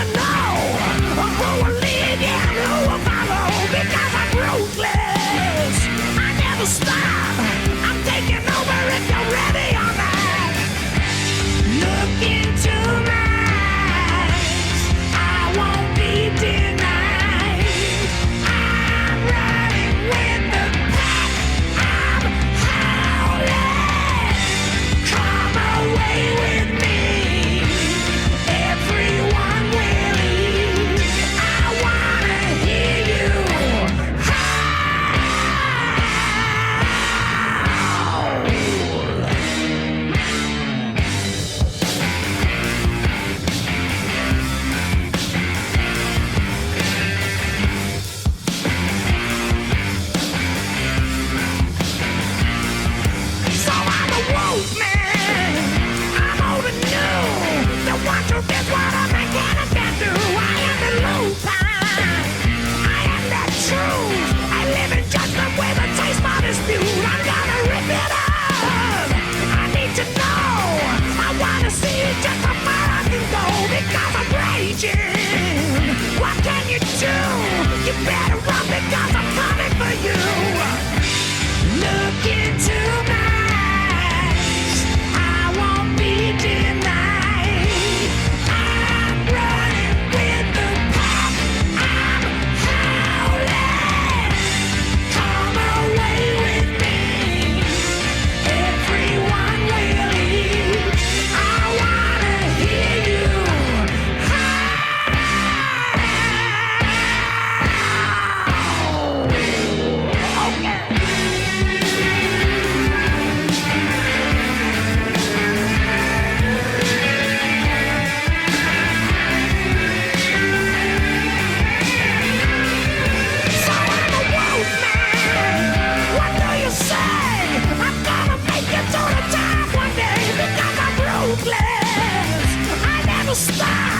a star.